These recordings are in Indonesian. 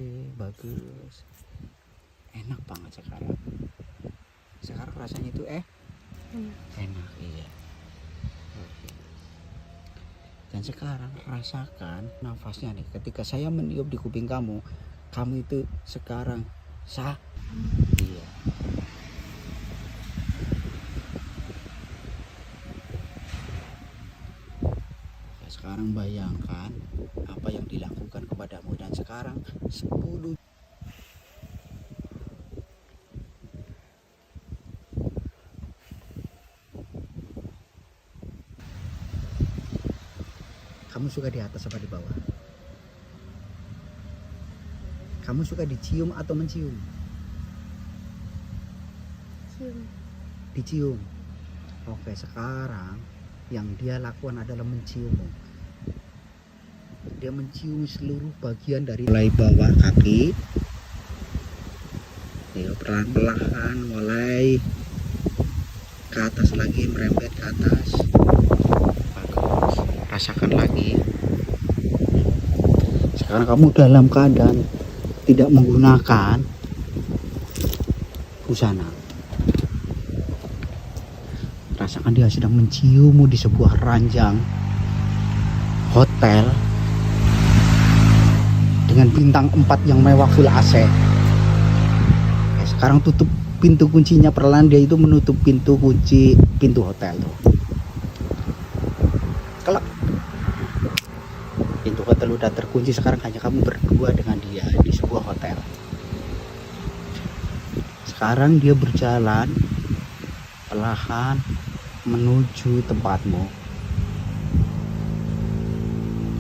Oke, bagus. Enak banget sekarang. Sekarang rasanya itu enak, iya. Oke. Dan sekarang rasakan nafasnya nih. Ketika saya meniup di kuping kamu, kamu itu sekarang iya. Ya, sekarang bayangkan apa yang dilakukan kepadamu, dan sekarang 10 kamu suka di atas apa di bawah? Kamu suka dicium atau mencium? Cium. Dicium. Oke, sekarang yang dia lakukan adalah menciummu. Dia mencium seluruh bagian dari mulai bawah kaki. Ya, pelan-pelan mulai ke atas lagi, merembet ke atas. Bagus. Rasakan lagi. Sekarang kamu dalam keadaan tidak menggunakan busana. Rasakan dia sedang menciummu di sebuah ranjang hotel dengan bintang 4 yang mewah full AC. Oke, sekarang tutup pintu kuncinya perlahan. Dia itu menutup pintu kunci pintu hotel tuh. Kelak. Pintu hotel udah terkunci. Sekarang hanya kamu berdua dengan dia di sebuah hotel. Sekarang dia berjalan perlahan menuju tempatmu.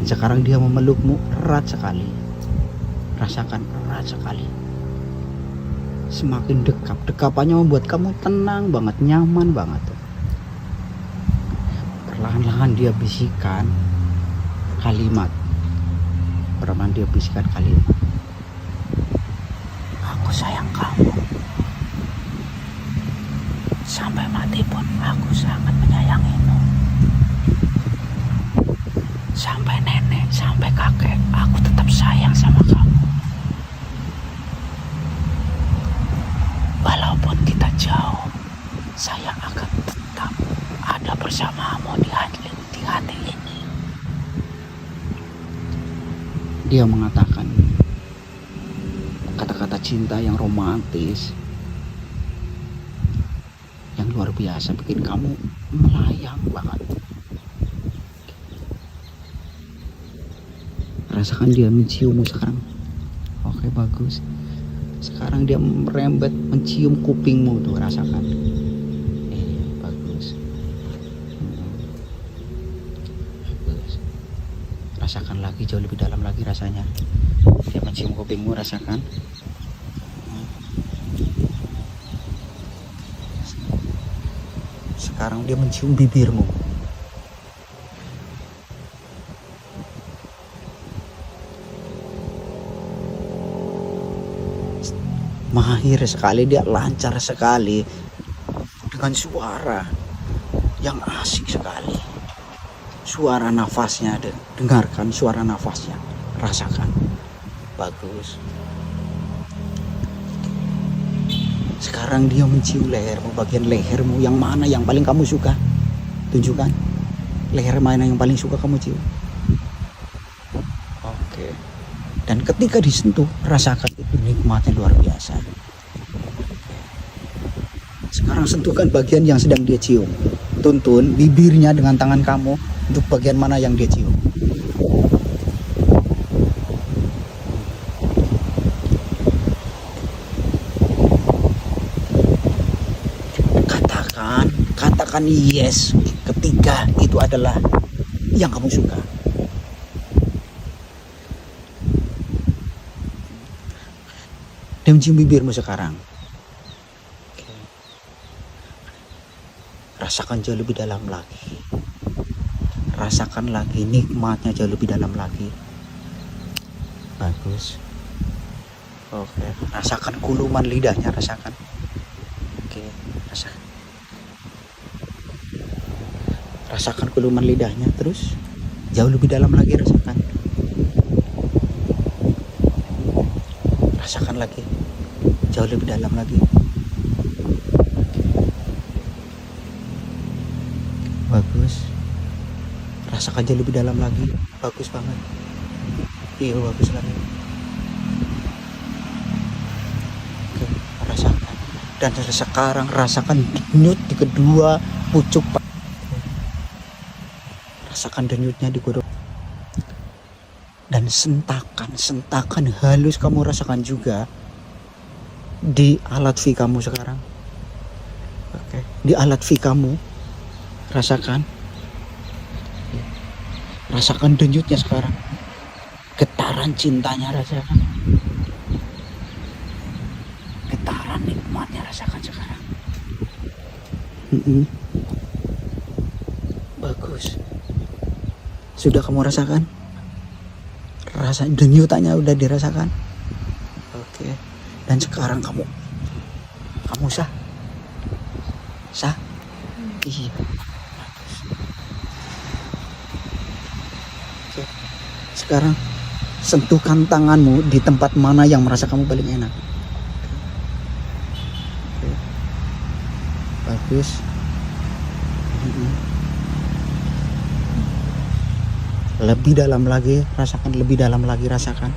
Dan sekarang dia memelukmu erat sekali. Rasakan erat sekali. Semakin dekat, dekapannya membuat kamu tenang banget, nyaman banget. Perlahan-lahan dia bisikan kalimat. Perlahan dia bisikan kalimat. Aku sayang kamu. Sampai mati pun aku sangat menyayangimu. Sampai nenek, sampai kakek, aku tetap sayang sama kamu. Walaupun kita jauh, saya akan tetap ada bersamamu di hati ini. Dia mengatakan kata-kata cinta yang romantis, yang luar biasa, bikin kamu melayang banget. Rasakan dia menciummu sekarang. Oke, bagus. Sekarang dia merembet mencium kupingmu tuh, rasakan. Bagus. Bagus. Rasakan lagi, jauh lebih dalam lagi rasanya. Dia mencium kupingmu, rasakan. Sekarang dia mencium bibirmu. Mahir sekali, dia lancar sekali dengan suara yang asik sekali. Suara nafasnya, dengarkan suara nafasnya, rasakan. Bagus. Sekarang dia mencium lehermu, bagian lehermu yang mana yang paling kamu suka? Tunjukkan. Leher mana yang paling suka kamu cium? Oke. Dan ketika disentuh, rasakan itu nikmatnya luar biasa. Sekarang sentuhkan bagian yang sedang dia cium. Tuntun bibirnya dengan tangan kamu untuk bagian mana yang dia cium. Katakan yes ketika itu adalah yang kamu suka. Dan cium bibirmu sekarang. Rasakan jauh lebih dalam lagi. Rasakan lagi nikmatnya jauh lebih dalam lagi. Bagus. Oke, rasakan kuluman lidahnya, rasakan. Oke, rasakan. Rasakan kuluman lidahnya, terus jauh lebih dalam lagi rasakan. rasakan lagi jauh lebih dalam lagi. Bagus, rasakan jauh lebih dalam lagi. Bagus banget. Iya, bagus lagi. Oke, rasakan. Dan sekarang rasakan denyut di kedua pucuk. Rasakan denyutnya di kedua. Dan sentakan halus kamu rasakan juga di alat V kamu sekarang. Oke, di alat V kamu rasakan denyutnya sekarang, getaran cintanya rasakan, getaran nikmatnya rasakan sekarang. Bagus, sudah kamu rasakan? Rasa denyutannya udah dirasakan. Oke. Dan sekarang kamu sah. Iya. Oke. Sekarang sentuhkan tanganmu di tempat mana yang merasa kamu paling enak. Oke. Bagus. Lebih dalam lagi, rasakan lebih dalam lagi, rasakan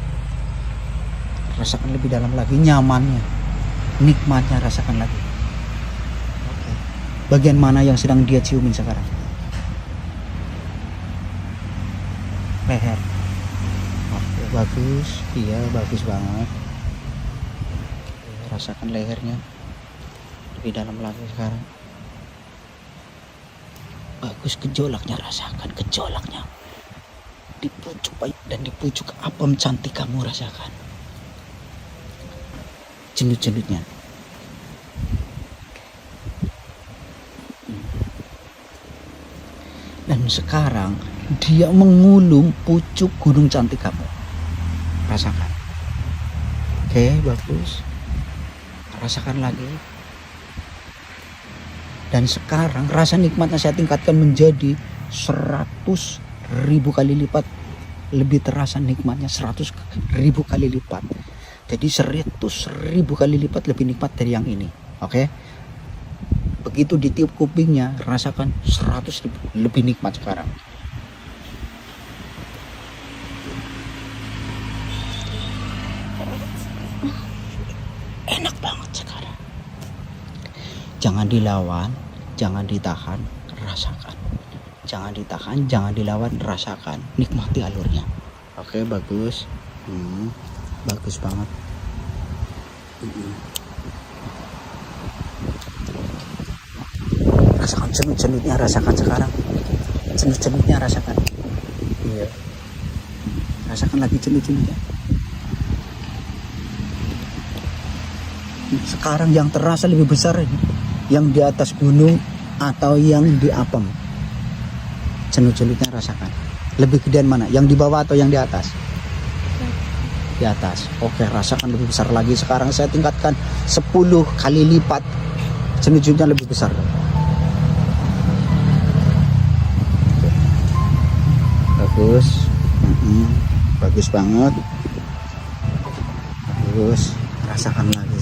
lebih dalam lagi, nyamannya, nikmatnya rasakan lagi. Oke. Bagian mana yang sedang dia ciumin sekarang? Leher. Oke, bagus. Iya, bagus banget. Oke, rasakan lehernya lebih dalam lagi sekarang. Bagus, gejolaknya rasakan, gejolaknya di pucuk baik dan di pucuk apem cantik kamu rasakan cenut-cenutnya. Dan sekarang dia mengulum pucuk gunung cantik kamu, rasakan. Oke, bagus, rasakan lagi. Dan sekarang rasa nikmatnya saya tingkatkan menjadi 100.000 kali lipat. Lebih terasa nikmatnya 100.000 kali lipat. Jadi 100.000 kali lipat lebih nikmat dari yang ini. Oke. Begitu ditiup kupingnya, rasakan 100.000 lebih nikmat sekarang. Enak banget sekarang. Jangan dilawan, jangan ditahan, rasakan. Jangan ditahan, jangan dilawan, rasakan, nikmati alurnya. Oke, bagus. Bagus banget. Rasakan cenut-cenutnya, rasakan sekarang. Cenut-cenutnya rasakan. Iya. Rasakan lagi cenut-cenutnya. Sekarang yang terasa lebih besar yang di atas gunung atau yang di apem. Cenut-cenutnya rasakan. Lebih gedean mana? Yang di bawah atau yang di atas? Di atas. Oke, rasakan lebih besar lagi. Sekarang saya tingkatkan 10 kali lipat. Cenut-cenutnya lebih besar. Bagus. Bagus banget. Bagus. Rasakan lagi.